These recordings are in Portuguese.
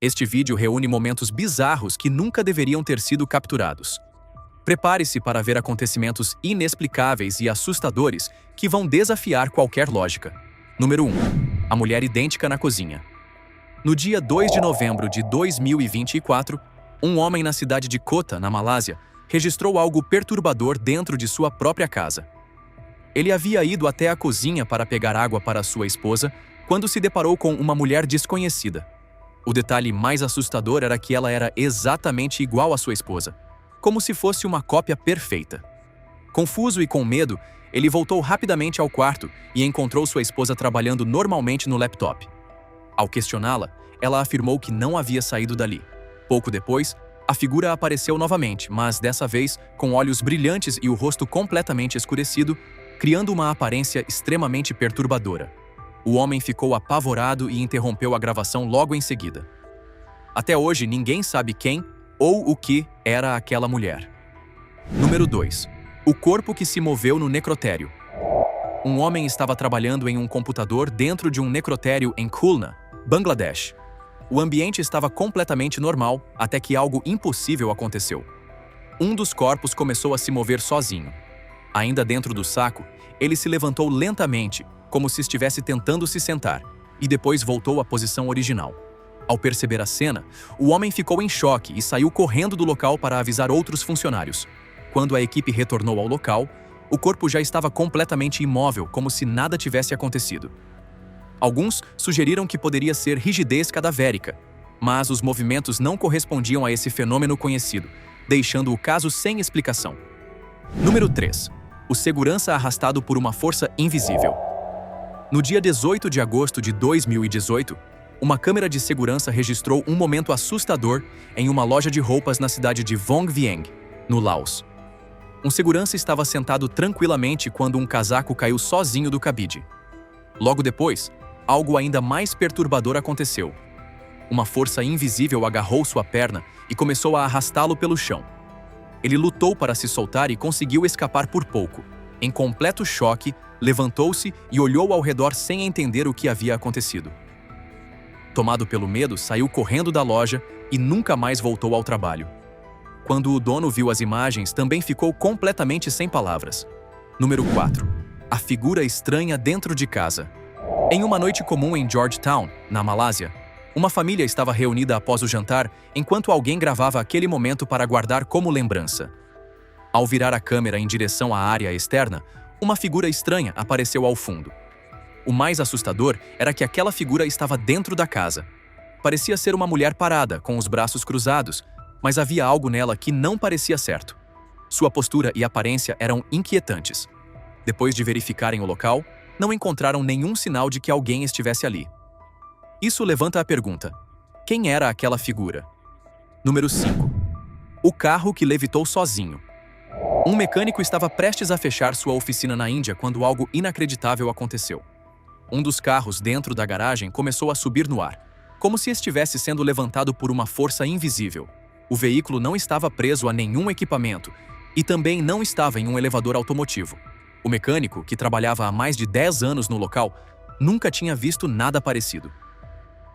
Este vídeo reúne momentos bizarros que nunca deveriam ter sido capturados. Prepare-se para ver acontecimentos inexplicáveis e assustadores que vão desafiar qualquer lógica. Número 1. A mulher idêntica na cozinha. No dia 2 de novembro de 2024, um homem na cidade de Kota, na Malásia, registrou algo perturbador dentro de sua própria casa. Ele havia ido até a cozinha para pegar água para sua esposa quando se deparou com uma mulher desconhecida. O detalhe mais assustador era que ela era exatamente igual à sua esposa, como se fosse uma cópia perfeita. Confuso e com medo, ele voltou rapidamente ao quarto e encontrou sua esposa trabalhando normalmente no laptop. Ao questioná-la, ela afirmou que não havia saído dali. Pouco depois, a figura apareceu novamente, mas dessa vez com olhos brilhantes e o rosto completamente escurecido, criando uma aparência extremamente perturbadora. O homem ficou apavorado e interrompeu a gravação logo em seguida. Até hoje, ninguém sabe quem ou o que era aquela mulher. Número 2. O corpo que se moveu no necrotério. Um homem estava trabalhando em um computador dentro de um necrotério em Khulna, Bangladesh. O ambiente estava completamente normal, até que algo impossível aconteceu. Um dos corpos começou a se mover sozinho. Ainda dentro do saco, ele se levantou lentamente, como se estivesse tentando se sentar, e depois voltou à posição original. Ao perceber a cena, o homem ficou em choque e saiu correndo do local para avisar outros funcionários. Quando a equipe retornou ao local, o corpo já estava completamente imóvel, como se nada tivesse acontecido. Alguns sugeriram que poderia ser rigidez cadavérica, mas os movimentos não correspondiam a esse fenômeno conhecido, deixando o caso sem explicação. Número 3. O segurança arrastado por uma força invisível. No dia 18 de agosto de 2018, uma câmera de segurança registrou um momento assustador em uma loja de roupas na cidade de Vong Vieng, no Laos. Um segurança estava sentado tranquilamente quando um casaco caiu sozinho do cabide. Logo depois, algo ainda mais perturbador aconteceu. Uma força invisível agarrou sua perna e começou a arrastá-lo pelo chão. Ele lutou para se soltar e conseguiu escapar por pouco. Em completo choque, levantou-se e olhou ao redor sem entender o que havia acontecido. Tomado pelo medo, saiu correndo da loja e nunca mais voltou ao trabalho. Quando o dono viu as imagens, também ficou completamente sem palavras. Número 4. A figura estranha dentro de casa. Em uma noite comum em Georgetown, na Malásia, uma família estava reunida após o jantar enquanto alguém gravava aquele momento para guardar como lembrança. Ao virar a câmera em direção à área externa, uma figura estranha apareceu ao fundo. O mais assustador era que aquela figura estava dentro da casa. Parecia ser uma mulher parada, com os braços cruzados, mas havia algo nela que não parecia certo. Sua postura e aparência eram inquietantes. Depois de verificarem o local, não encontraram nenhum sinal de que alguém estivesse ali. Isso levanta a pergunta: quem era aquela figura? Número 5. O carro que levitou sozinho. Um mecânico estava prestes a fechar sua oficina na Índia quando algo inacreditável aconteceu. Um dos carros dentro da garagem começou a subir no ar, como se estivesse sendo levantado por uma força invisível. O veículo não estava preso a nenhum equipamento e também não estava em um elevador automotivo. O mecânico, que trabalhava há mais de 10 anos no local, nunca tinha visto nada parecido.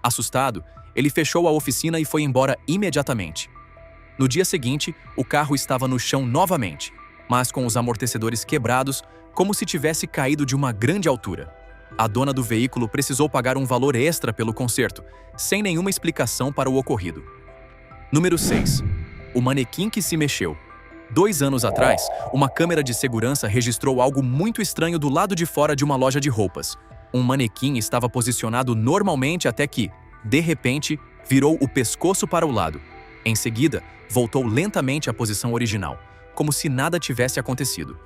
Assustado, ele fechou a oficina e foi embora imediatamente. No dia seguinte, o carro estava no chão novamente, mas com os amortecedores quebrados, como se tivesse caído de uma grande altura. A dona do veículo precisou pagar um valor extra pelo conserto, sem nenhuma explicação para o ocorrido. Número 6. O manequim que se mexeu. 2 anos atrás, uma câmera de segurança registrou algo muito estranho do lado de fora de uma loja de roupas. Um manequim estava posicionado normalmente até que, de repente, virou o pescoço para o lado. Em seguida, voltou lentamente à posição original, como se nada tivesse acontecido.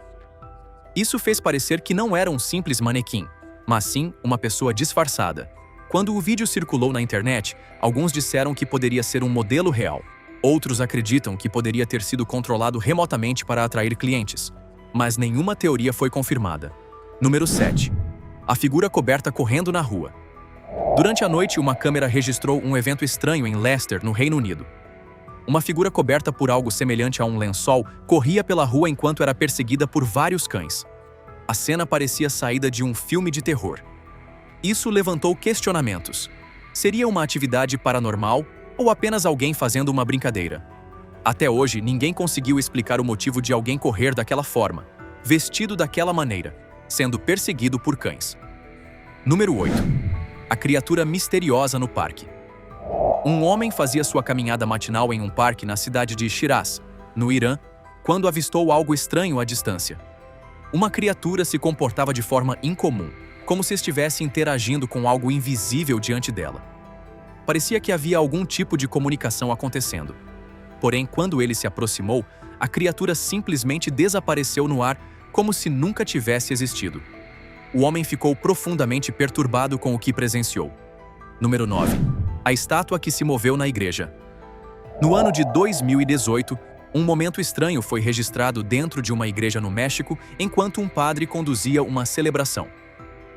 Isso fez parecer que não era um simples manequim, mas sim uma pessoa disfarçada. Quando o vídeo circulou na internet, alguns disseram que poderia ser um modelo real. Outros acreditam que poderia ter sido controlado remotamente para atrair clientes, mas nenhuma teoria foi confirmada. Número 7. A figura coberta correndo na rua. Durante a noite, uma câmera registrou um evento estranho em Leicester, no Reino Unido. Uma figura coberta por algo semelhante a um lençol corria pela rua enquanto era perseguida por vários cães. A cena parecia saída de um filme de terror. Isso levantou questionamentos. Seria uma atividade paranormal Ou apenas alguém fazendo uma brincadeira? Até hoje, ninguém conseguiu explicar o motivo de alguém correr daquela forma, vestido daquela maneira, sendo perseguido por cães. Número 8. A criatura misteriosa no parque. Um homem fazia sua caminhada matinal em um parque na cidade de Shiraz, no Irã, quando avistou algo estranho à distância. Uma criatura se comportava de forma incomum, como se estivesse interagindo com algo invisível diante dela. Parecia que havia algum tipo de comunicação acontecendo. Porém, quando ele se aproximou, a criatura simplesmente desapareceu no ar como se nunca tivesse existido. O homem ficou profundamente perturbado com o que presenciou. Número 9. A estátua que se moveu na igreja. No ano de 2018, um momento estranho foi registrado dentro de uma igreja no México enquanto um padre conduzia uma celebração.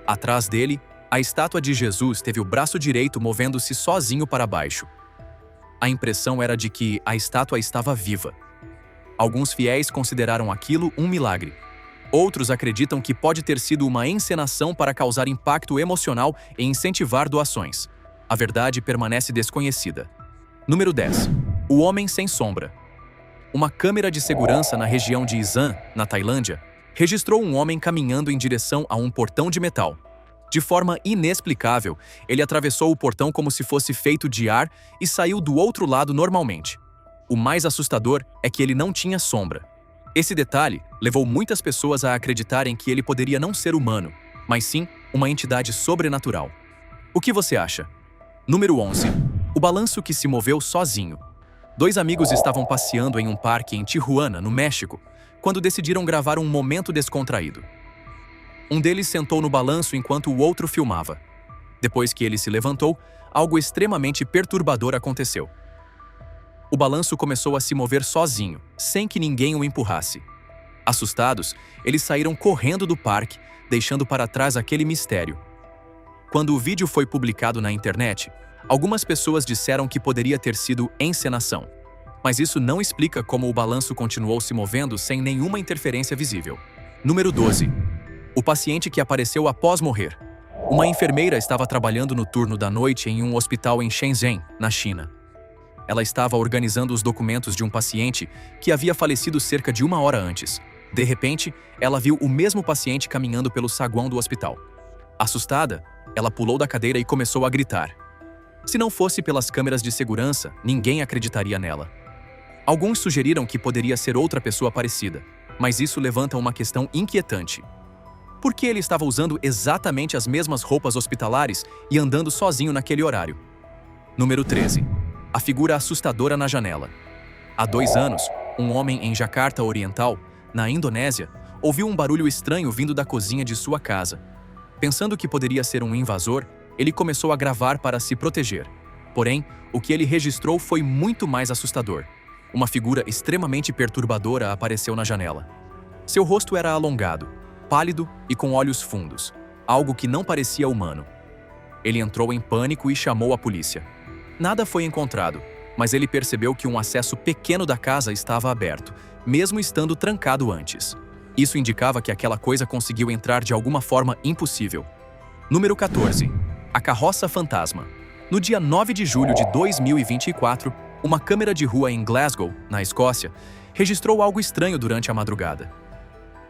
Atrás dele, a estátua de Jesus teve o braço direito movendo-se sozinho para baixo. A impressão era de que a estátua estava viva. Alguns fiéis consideraram aquilo um milagre. Outros acreditam que pode ter sido uma encenação para causar impacto emocional e incentivar doações. A verdade permanece desconhecida. Número 10. O homem sem sombra. Uma câmera de segurança na região de Isan, na Tailândia, registrou um homem caminhando em direção a um portão de metal. De forma inexplicável, ele atravessou o portão como se fosse feito de ar e saiu do outro lado normalmente. O mais assustador é que ele não tinha sombra. Esse detalhe levou muitas pessoas a acreditarem que ele poderia não ser humano, mas sim uma entidade sobrenatural. O que você acha? Número 11. O balanço que se moveu sozinho. Dois amigos estavam passeando em um parque em Tijuana, no México, quando decidiram gravar um momento descontraído. Um deles sentou no balanço enquanto o outro filmava. Depois que ele se levantou, algo extremamente perturbador aconteceu. O balanço começou a se mover sozinho, sem que ninguém o empurrasse. Assustados, eles saíram correndo do parque, deixando para trás aquele mistério. Quando o vídeo foi publicado na internet, algumas pessoas disseram que poderia ter sido encenação. Mas isso não explica como o balanço continuou se movendo sem nenhuma interferência visível. Número 12. O paciente que apareceu após morrer. Uma enfermeira estava trabalhando no turno da noite em um hospital em Shenzhen, na China. Ela estava organizando os documentos de um paciente que havia falecido cerca de 1 hora antes. De repente, ela viu o mesmo paciente caminhando pelo saguão do hospital. Assustada, ela pulou da cadeira e começou a gritar. Se não fosse pelas câmeras de segurança, ninguém acreditaria nela. Alguns sugeriram que poderia ser outra pessoa parecida, mas isso levanta uma questão inquietante. Por que ele estava usando exatamente as mesmas roupas hospitalares e andando sozinho naquele horário? Número 13. A figura assustadora na janela. Há 2 anos, um homem em Jakarta Oriental, na Indonésia, ouviu um barulho estranho vindo da cozinha de sua casa. Pensando que poderia ser um invasor, ele começou a gravar para se proteger. Porém, o que ele registrou foi muito mais assustador. Uma figura extremamente perturbadora apareceu na janela. Seu rosto era alongado, pálido e com olhos fundos, algo que não parecia humano. Ele entrou em pânico e chamou a polícia. Nada foi encontrado, mas ele percebeu que um acesso pequeno da casa estava aberto, mesmo estando trancado antes. Isso indicava que aquela coisa conseguiu entrar de alguma forma impossível. Número 14. A carroça fantasma. No dia 9 de julho de 2024, uma câmera de rua em Glasgow, na Escócia, registrou algo estranho durante a madrugada.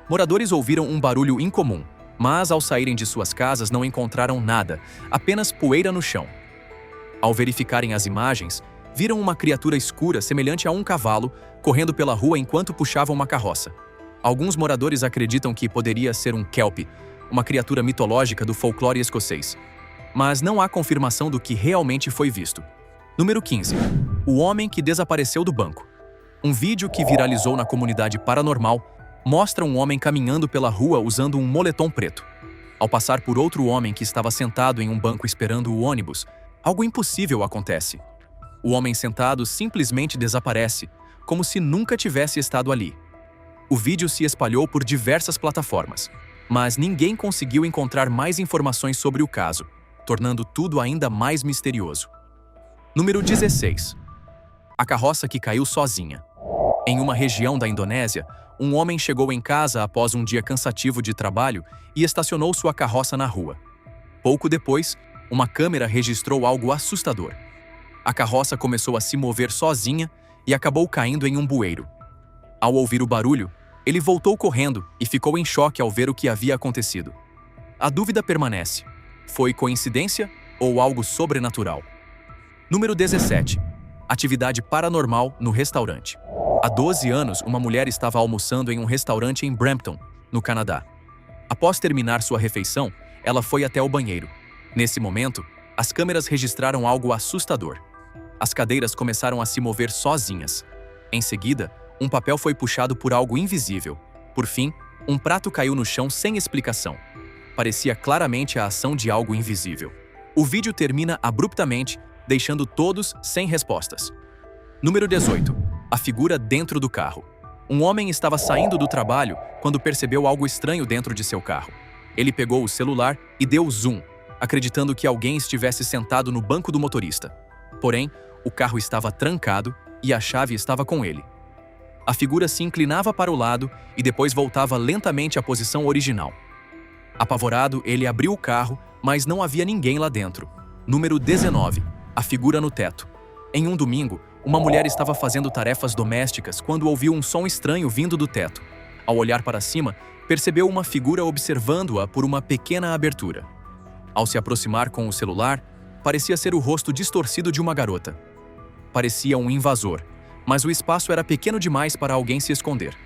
Moradores ouviram um barulho incomum, mas ao saírem de suas casas não encontraram nada, apenas poeira no chão. Ao verificarem as imagens, viram uma criatura escura semelhante a um cavalo correndo pela rua enquanto puxava uma carroça. Alguns moradores acreditam que poderia ser um kelpie, uma criatura mitológica do folclore escocês. Mas não há confirmação do que realmente foi visto. Número 15. O homem que desapareceu do banco. Um vídeo que viralizou na comunidade paranormal mostra um homem caminhando pela rua usando um moletom preto. Ao passar por outro homem que estava sentado em um banco esperando o ônibus, algo impossível acontece. O homem sentado simplesmente desaparece, como se nunca tivesse estado ali. O vídeo se espalhou por diversas plataformas, mas ninguém conseguiu encontrar mais informações sobre o caso, tornando tudo ainda mais misterioso. Número 16. A carroça que caiu sozinha. Em uma região da Indonésia, um homem chegou em casa após um dia cansativo de trabalho e estacionou sua carroça na rua. Pouco depois, uma câmera registrou algo assustador. A carroça começou a se mover sozinha e acabou caindo em um bueiro. Ao ouvir o barulho, ele voltou correndo e ficou em choque ao ver o que havia acontecido. A dúvida permanece: foi coincidência ou algo sobrenatural? Número 17. Atividade paranormal no restaurante. Há 12 anos, uma mulher estava almoçando em um restaurante em Brampton, no Canadá. Após terminar sua refeição, ela foi até o banheiro. Nesse momento, as câmeras registraram algo assustador. As cadeiras começaram a se mover sozinhas. Em seguida, um papel foi puxado por algo invisível. Por fim, um prato caiu no chão sem explicação. Parecia claramente a ação de algo invisível. O vídeo termina abruptamente, deixando todos sem respostas. Número 18. A figura dentro do carro. Um homem estava saindo do trabalho quando percebeu algo estranho dentro de seu carro. Ele pegou o celular e deu zoom, acreditando que alguém estivesse sentado no banco do motorista. Porém, o carro estava trancado e a chave estava com ele. A figura se inclinava para o lado e depois voltava lentamente à posição original. Apavorado, ele abriu o carro, mas não havia ninguém lá dentro. Número 19. A figura no teto. Em um domingo, uma mulher estava fazendo tarefas domésticas quando ouviu um som estranho vindo do teto. Ao olhar para cima, percebeu uma figura observando-a por uma pequena abertura. Ao se aproximar com o celular, parecia ser o rosto distorcido de uma garota. Parecia um invasor, mas o espaço era pequeno demais para alguém se esconder.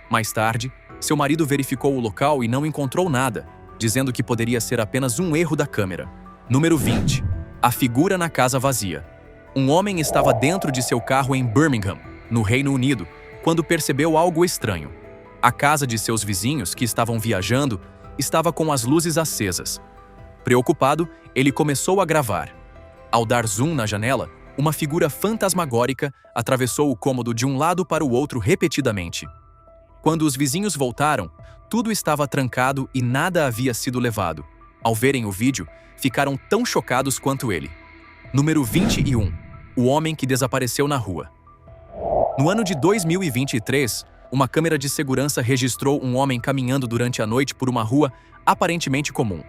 Mais tarde, seu marido verificou o local e não encontrou nada, dizendo que poderia ser apenas um erro da câmera. Número 20. A figura na casa vazia. Um homem estava dentro de seu carro em Birmingham, no Reino Unido, quando percebeu algo estranho. A casa de seus vizinhos, que estavam viajando, estava com as luzes acesas. Preocupado, ele começou a gravar. Ao dar zoom na janela, uma figura fantasmagórica atravessou o cômodo de um lado para o outro repetidamente. Quando os vizinhos voltaram, tudo estava trancado e nada havia sido levado. Ao verem o vídeo, ficaram tão chocados quanto ele. Número 21. O homem que desapareceu na rua. No ano de 2023, uma câmera de segurança registrou um homem caminhando durante a noite por uma rua aparentemente comum.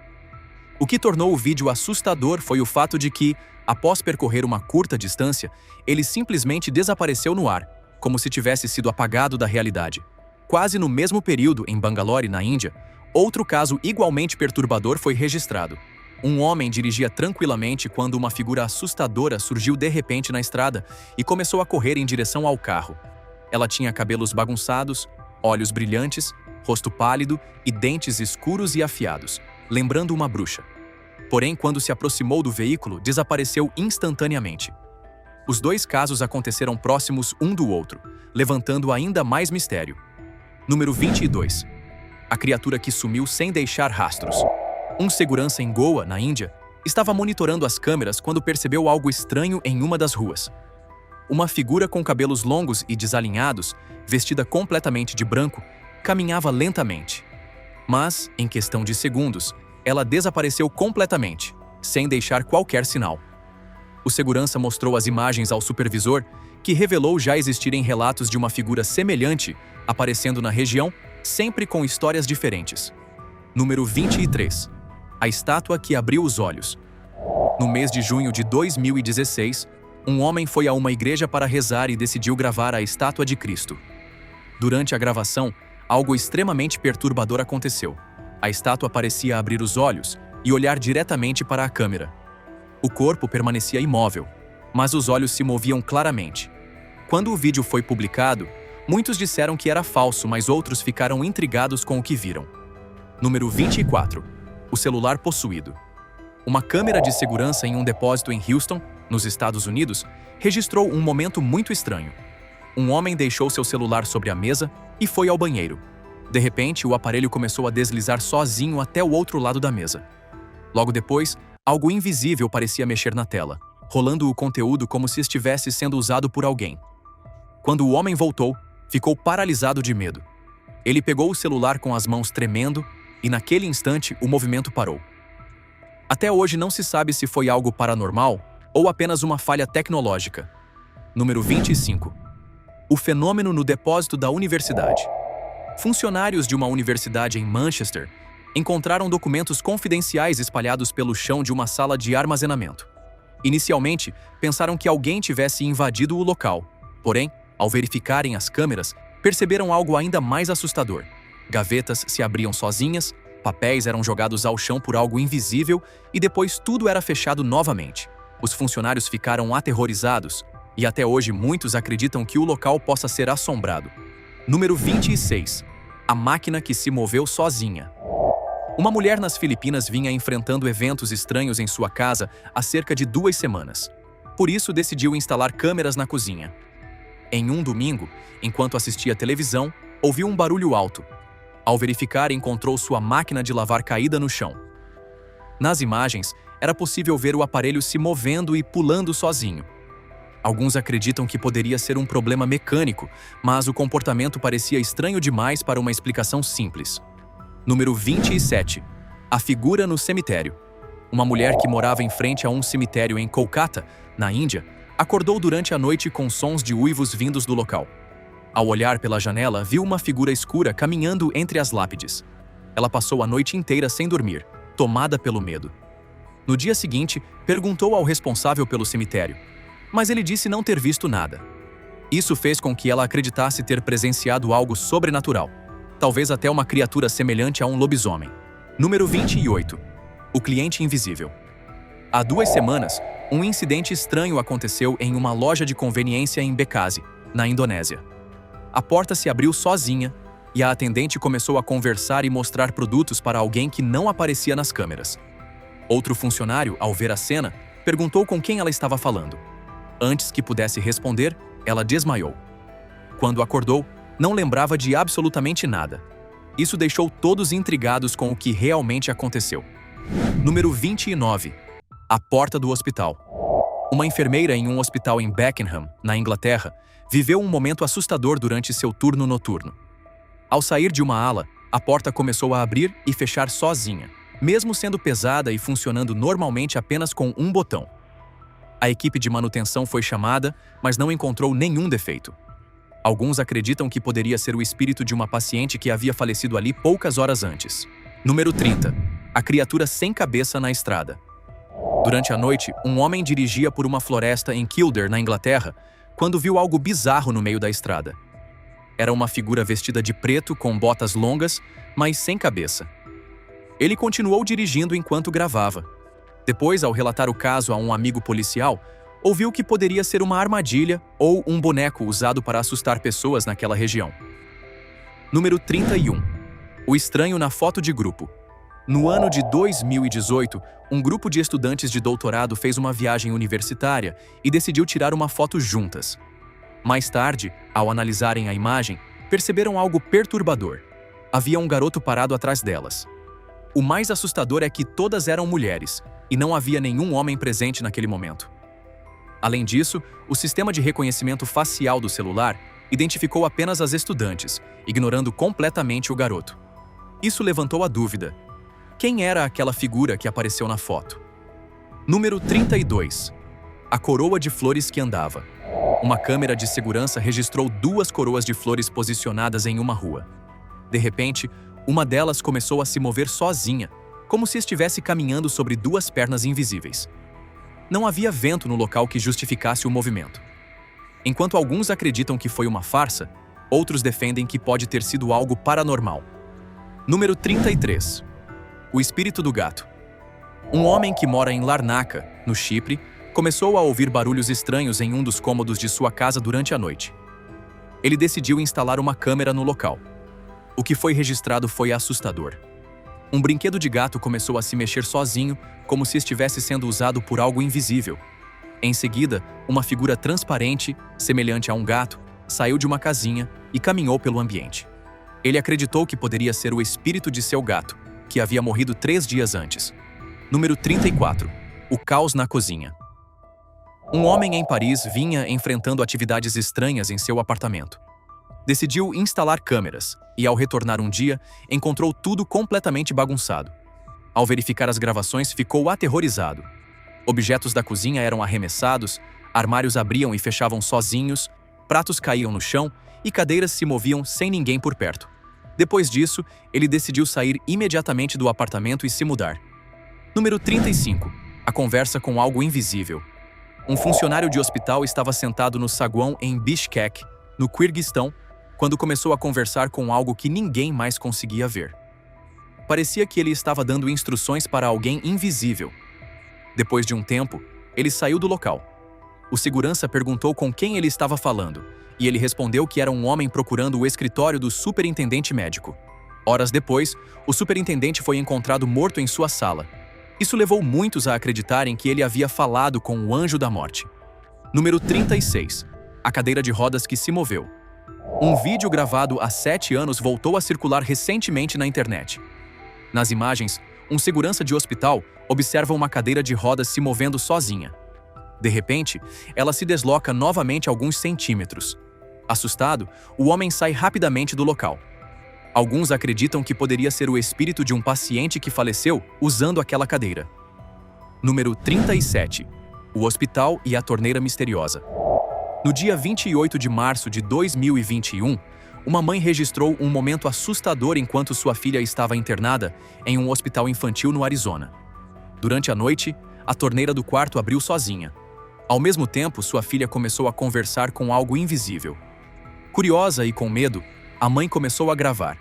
O que tornou o vídeo assustador foi o fato de que, após percorrer uma curta distância, ele simplesmente desapareceu no ar, como se tivesse sido apagado da realidade. Quase no mesmo período, em Bangalore, na Índia, outro caso igualmente perturbador foi registrado. Um homem dirigia tranquilamente quando uma figura assustadora surgiu de repente na estrada e começou a correr em direção ao carro. Ela tinha cabelos bagunçados, olhos brilhantes, rosto pálido e dentes escuros e afiados, lembrando uma bruxa. Porém, quando se aproximou do veículo, desapareceu instantaneamente. Os dois casos aconteceram próximos um do outro, levantando ainda mais mistério. Número 22. A criatura que sumiu sem deixar rastros. Um segurança em Goa, na Índia, estava monitorando as câmeras quando percebeu algo estranho em uma das ruas. Uma figura com cabelos longos e desalinhados, vestida completamente de branco, caminhava lentamente. Mas, em questão de segundos, ela desapareceu completamente, sem deixar qualquer sinal. O segurança mostrou as imagens ao supervisor, que revelou já existirem relatos de uma figura semelhante aparecendo na região, sempre com histórias diferentes. Número 23. A estátua que abriu os olhos. No mês de junho de 2016, um homem foi a uma igreja para rezar e decidiu gravar a estátua de Cristo. Durante a gravação, algo extremamente perturbador aconteceu. A estátua parecia abrir os olhos e olhar diretamente para a câmera. O corpo permanecia imóvel, mas os olhos se moviam claramente. Quando o vídeo foi publicado, muitos disseram que era falso, mas outros ficaram intrigados com o que viram. Número 24. O celular possuído. Uma câmera de segurança em um depósito em Houston, nos Estados Unidos, registrou um momento muito estranho. Um homem deixou seu celular sobre a mesa e foi ao banheiro. De repente, o aparelho começou a deslizar sozinho até o outro lado da mesa. Logo depois, algo invisível parecia mexer na tela, rolando o conteúdo como se estivesse sendo usado por alguém. Quando o homem voltou, ficou paralisado de medo. Ele pegou o celular com as mãos tremendo e, naquele instante, o movimento parou. Até hoje não se sabe se foi algo paranormal ou apenas uma falha tecnológica. Número 25. O fenômeno no depósito da universidade. Funcionários de uma universidade em Manchester encontraram documentos confidenciais espalhados pelo chão de uma sala de armazenamento. Inicialmente, pensaram que alguém tivesse invadido o local. Porém, ao verificarem as câmeras, perceberam algo ainda mais assustador. Gavetas se abriam sozinhas, papéis eram jogados ao chão por algo invisível e depois tudo era fechado novamente. Os funcionários ficaram aterrorizados e até hoje muitos acreditam que o local possa ser assombrado. Número 26. A máquina que se moveu sozinha. Uma mulher nas Filipinas vinha enfrentando eventos estranhos em sua casa há cerca de 2 semanas. Por isso, decidiu instalar câmeras na cozinha. Em um domingo, enquanto assistia televisão, ouviu um barulho alto. Ao verificar, encontrou sua máquina de lavar caída no chão. Nas imagens, era possível ver o aparelho se movendo e pulando sozinho. Alguns acreditam que poderia ser um problema mecânico, mas o comportamento parecia estranho demais para uma explicação simples. Número 27. A figura no cemitério. Uma mulher que morava em frente a um cemitério em Kolkata, na Índia, acordou durante a noite com sons de uivos vindos do local. Ao olhar pela janela, viu uma figura escura caminhando entre as lápides. Ela passou a noite inteira sem dormir, tomada pelo medo. No dia seguinte, perguntou ao responsável pelo cemitério, mas ele disse não ter visto nada. Isso fez com que ela acreditasse ter presenciado algo sobrenatural, talvez até uma criatura semelhante a um lobisomem. Número 28. O cliente invisível. Há 2 semanas, um incidente estranho aconteceu em uma loja de conveniência em Bekasi, na Indonésia. A porta se abriu sozinha e a atendente começou a conversar e mostrar produtos para alguém que não aparecia nas câmeras. Outro funcionário, ao ver a cena, perguntou com quem ela estava falando. Antes que pudesse responder, ela desmaiou. Quando acordou, não lembrava de absolutamente nada. Isso deixou todos intrigados com o que realmente aconteceu. Número 29. A porta do hospital. Uma enfermeira em um hospital em Beckenham, na Inglaterra, viveu um momento assustador durante seu turno noturno. Ao sair de uma ala, a porta começou a abrir e fechar sozinha, mesmo sendo pesada e funcionando normalmente apenas com um botão. A equipe de manutenção foi chamada, mas não encontrou nenhum defeito. Alguns acreditam que poderia ser o espírito de uma paciente que havia falecido ali poucas horas antes. Número 30. A criatura sem cabeça na estrada. Durante a noite, um homem dirigia por uma floresta em Kildare, na Inglaterra, quando viu algo bizarro no meio da estrada. Era uma figura vestida de preto com botas longas, mas sem cabeça. Ele continuou dirigindo enquanto gravava. Depois, ao relatar o caso a um amigo policial, ouviu que poderia ser uma armadilha ou um boneco usado para assustar pessoas naquela região. Número 31. O estranho na foto de grupo. No ano de 2018, um grupo de estudantes de doutorado fez uma viagem universitária e decidiu tirar uma foto juntas. Mais tarde, ao analisarem a imagem, perceberam algo perturbador. Havia um garoto parado atrás delas. O mais assustador é que todas eram mulheres, e não havia nenhum homem presente naquele momento. Além disso, o sistema de reconhecimento facial do celular identificou apenas as estudantes, ignorando completamente o garoto. Isso levantou a dúvida. Quem era aquela figura que apareceu na foto? Número 32. A coroa de flores que andava. Uma câmera de segurança registrou 2 coroas de flores posicionadas em uma rua. De repente, uma delas começou a se mover sozinha, como se estivesse caminhando sobre 2 pernas invisíveis. Não havia vento no local que justificasse o movimento. Enquanto alguns acreditam que foi uma farsa, outros defendem que pode ter sido algo paranormal. Número 33. O espírito do gato. Um homem que mora em Larnaca, no Chipre, começou a ouvir barulhos estranhos em um dos cômodos de sua casa durante a noite. Ele decidiu instalar uma câmera no local. O que foi registrado foi assustador. Um brinquedo de gato começou a se mexer sozinho, como se estivesse sendo usado por algo invisível. Em seguida, uma figura transparente, semelhante a um gato, saiu de uma casinha e caminhou pelo ambiente. Ele acreditou que poderia ser o espírito de seu gato, que havia morrido 3 dias antes. Número 34. O caos na cozinha. Um homem em Paris vinha enfrentando atividades estranhas em seu apartamento. Decidiu instalar câmeras e, ao retornar um dia, encontrou tudo completamente bagunçado. Ao verificar as gravações, ficou aterrorizado. Objetos da cozinha eram arremessados, armários abriam e fechavam sozinhos, pratos caíam no chão e cadeiras se moviam sem ninguém por perto. Depois disso, ele decidiu sair imediatamente do apartamento e se mudar. Número 35. A conversa com algo invisível. Um funcionário de hospital estava sentado no saguão em Bishkek, no Quirguistão, quando começou a conversar com algo que ninguém mais conseguia ver. Parecia que ele estava dando instruções para alguém invisível. Depois de um tempo, ele saiu do local. O segurança perguntou com quem ele estava falando, e ele respondeu que era um homem procurando o escritório do superintendente médico. Horas depois, o superintendente foi encontrado morto em sua sala. Isso levou muitos a acreditarem que ele havia falado com o anjo da morte. Número 36. A cadeira de rodas que se moveu. Um vídeo gravado há 7 anos voltou a circular recentemente na internet. Nas imagens, um segurança de hospital observa uma cadeira de rodas se movendo sozinha. De repente, ela se desloca novamente alguns centímetros. Assustado, o homem sai rapidamente do local. Alguns acreditam que poderia ser o espírito de um paciente que faleceu usando aquela cadeira. Número 37. O hospital e a torneira misteriosa. No dia 28 de março de 2021, uma mãe registrou um momento assustador enquanto sua filha estava internada em um hospital infantil no Arizona. Durante a noite, a torneira do quarto abriu sozinha. Ao mesmo tempo, sua filha começou a conversar com algo invisível. Curiosa e com medo, a mãe começou a gravar.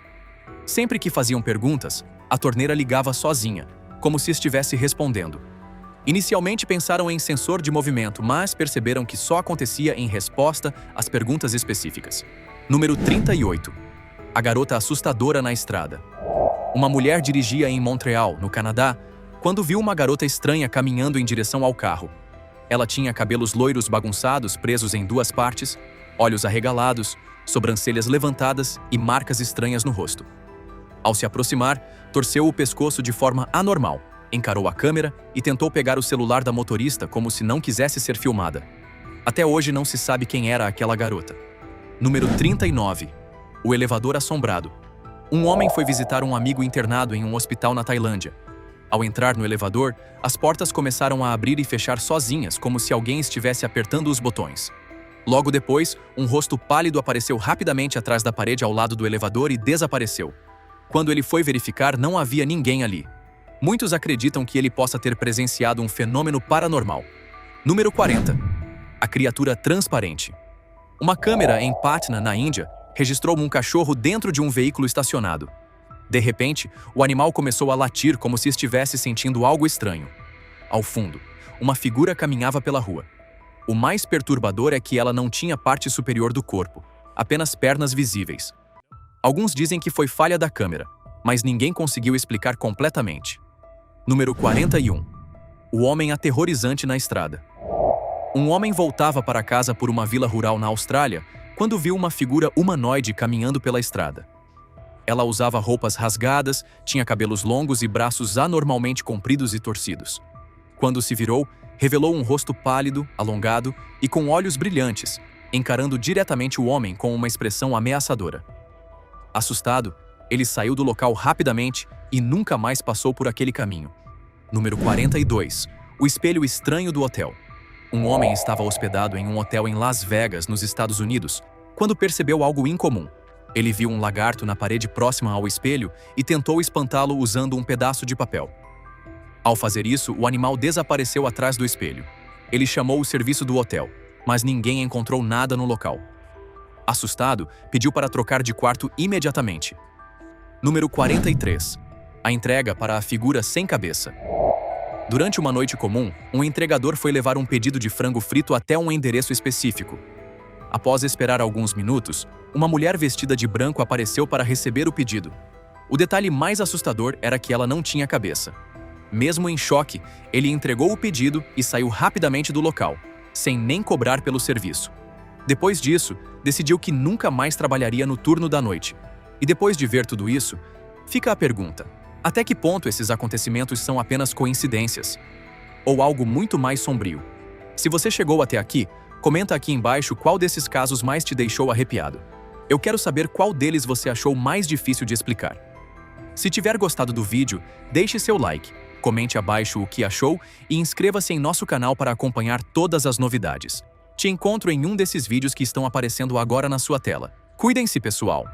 Sempre que faziam perguntas, a torneira ligava sozinha, como se estivesse respondendo. Inicialmente pensaram em sensor de movimento, mas perceberam que só acontecia em resposta às perguntas específicas. Número 38. A garota assustadora na estrada. Uma mulher dirigia em Montreal, no Canadá, quando viu uma garota estranha caminhando em direção ao carro. Ela tinha cabelos loiros bagunçados presos em 2 partes, olhos arregalados, sobrancelhas levantadas e marcas estranhas no rosto. Ao se aproximar, torceu o pescoço de forma anormal, encarou a câmera e tentou pegar o celular da motorista como se não quisesse ser filmada. Até hoje não se sabe quem era aquela garota. Número 39. O elevador assombrado. Um homem foi visitar um amigo internado em um hospital na Tailândia. Ao entrar no elevador, as portas começaram a abrir e fechar sozinhas, como se alguém estivesse apertando os botões. Logo depois, um rosto pálido apareceu rapidamente atrás da parede ao lado do elevador e desapareceu. Quando ele foi verificar, não havia ninguém ali. Muitos acreditam que ele possa ter presenciado um fenômeno paranormal. Número 40. A criatura transparente. Uma câmera em Patna, na Índia, registrou um cachorro dentro de um veículo estacionado. De repente, o animal começou a latir como se estivesse sentindo algo estranho. Ao fundo, uma figura caminhava pela rua. O mais perturbador é que ela não tinha parte superior do corpo, apenas pernas visíveis. Alguns dizem que foi falha da câmera, mas ninguém conseguiu explicar completamente. Número 41. O homem aterrorizante na estrada. Um homem voltava para casa por uma vila rural na Austrália quando viu uma figura humanoide caminhando pela estrada. Ela usava roupas rasgadas, tinha cabelos longos e braços anormalmente compridos e torcidos. Quando se virou, revelou um rosto pálido, alongado e com olhos brilhantes, encarando diretamente o homem com uma expressão ameaçadora. Assustado, ele saiu do local rapidamente e nunca mais passou por aquele caminho. Número 42. O espelho estranho do hotel. Um homem estava hospedado em um hotel em Las Vegas, nos Estados Unidos, quando percebeu algo incomum. Ele viu um lagarto na parede próxima ao espelho e tentou espantá-lo usando um pedaço de papel. Ao fazer isso, o animal desapareceu atrás do espelho. Ele chamou o serviço do hotel, mas ninguém encontrou nada no local. Assustado, pediu para trocar de quarto imediatamente. Número 43. A entrega para a figura sem cabeça. Durante uma noite comum, um entregador foi levar um pedido de frango frito até um endereço específico. Após esperar alguns minutos, uma mulher vestida de branco apareceu para receber o pedido. O detalhe mais assustador era que ela não tinha cabeça. Mesmo em choque, ele entregou o pedido e saiu rapidamente do local, sem nem cobrar pelo serviço. Depois disso, decidiu que nunca mais trabalharia no turno da noite. E depois de ver tudo isso, fica a pergunta: até que ponto esses acontecimentos são apenas coincidências? Ou algo muito mais sombrio? Se você chegou até aqui, comenta aqui embaixo qual desses casos mais te deixou arrepiado. Eu quero saber qual deles você achou mais difícil de explicar. Se tiver gostado do vídeo, deixe seu like, comente abaixo o que achou e inscreva-se em nosso canal para acompanhar todas as novidades. Te encontro em um desses vídeos que estão aparecendo agora na sua tela. Cuidem-se, pessoal!